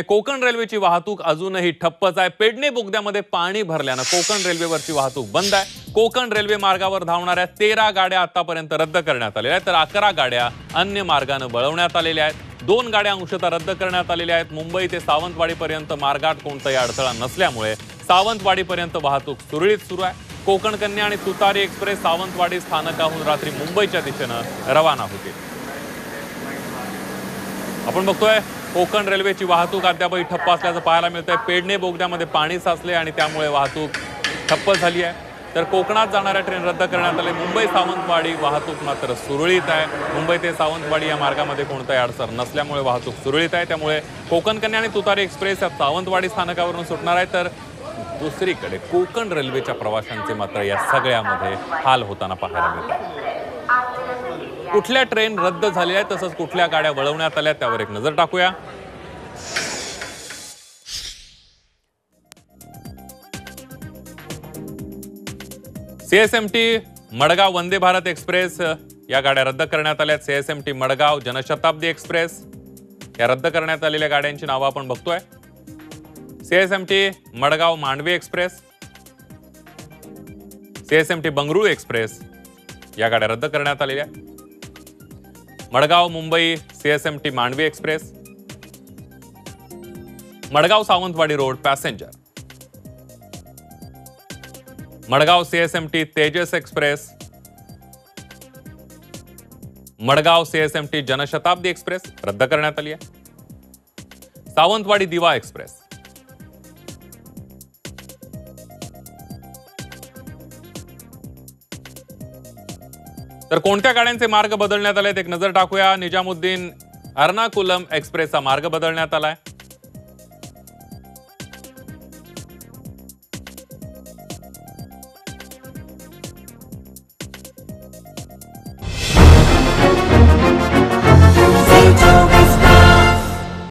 कोकण रेल्वेची वाहतूक अजूनही ठप्पच आहे। पेडणे बोगद्यामध्ये पाणी भरल्यानं कोकण रेल्वेवरची वाहतूक बंद आहे। कोकण रेल्वे मार्गावर धावणाऱ्या 13 गाड्या आतापर्यंत रद्द करण्यात आलेल्या आहेत, तर 11 गाड्या अन्य मार्गाने वळवण्यात आलेल्या आहेत। 2 गाड्या अंशतः रद्द करण्यात आलेल्या आहेत। मुंबई ते सावंतवाडीपर्यंत मार्गात कोणताही अडथळा नसल्यामुळे सावंतवाडीपर्यंत वाहतूक सुरळीत सुरू आहे। कोकण कन्या आणि तुतारी एक्सप्रेस सावंतवाडी स्थानकाहून रात्री मुंबईच्या दिशेने रवाना होतील। आपण बघतोय कोकण रेल्वेची वाहतूक अद्यापही ठप्प असल्याचं पाहायला मिळतंय। पेडणे बोगद्यामध्ये पाणी साचले आणि त्यामुळे वाहतूक ठप्प झाली आहे। तर कोकणात जाणाऱ्या ट्रेन रद्द करण्यात आले। मुंबई सावंतवाडी वाहतूक मात्र सुरळीत आहे। मुंबई ते सावंतवाडी या मार्गामध्ये कोणताही अडचण नसल्यामुळे वाहतूक सुरळीत आहे। त्यामुळे कोकण कन्या आणि तुतारी एक्सप्रेस या सावंतवाडी स्थानकावरून सुटणार आहे। तर दुसरीकडे कोकण रेल्वेच्या प्रवाशांचे मात्र या सगळ्यामध्ये हाल होताना पाहायला मिळतात। कुठल्या ट्रेन रद्द झाल्या आहेत तसंच कुठल्या गाड्या वळवण्यात आल्या त्यावर एक नजर टाकूया। सीएसएमटी मडगाव वंदे भारत एक्सप्रेस या गाड्या रद्द करण्यात आल्या। सीएसएमटी मडगाव जनशताब्दी एक्सप्रेस या रद्द करण्यात आलेल्या गाड्यांची नावं आपण बघतोय। सीएसएमटी मडगाव मांडवी एक्सप्रेस, सीएसएमटी बंगळुरू एक्सप्रेस या गाड्या रद्द करण्यात आलेल्या। Madgaon Mumbai CSMT Mandovi express, Madgaon Sawantwadi road passenger, Madgaon CSMT Tejas express, Madgaon CSMT Janshatabdi express रद्द करण्यात आली आहे। सावंतवाडी दिवा एक्सप्रेस, तर कोणत्या गाड्यांचे मार्ग बदलण्यात आले एक नजर टाकूया। निजामुद्दीन एर्नाकुलम एक्सप्रेसचा मार्ग बदलण्यात आलाय।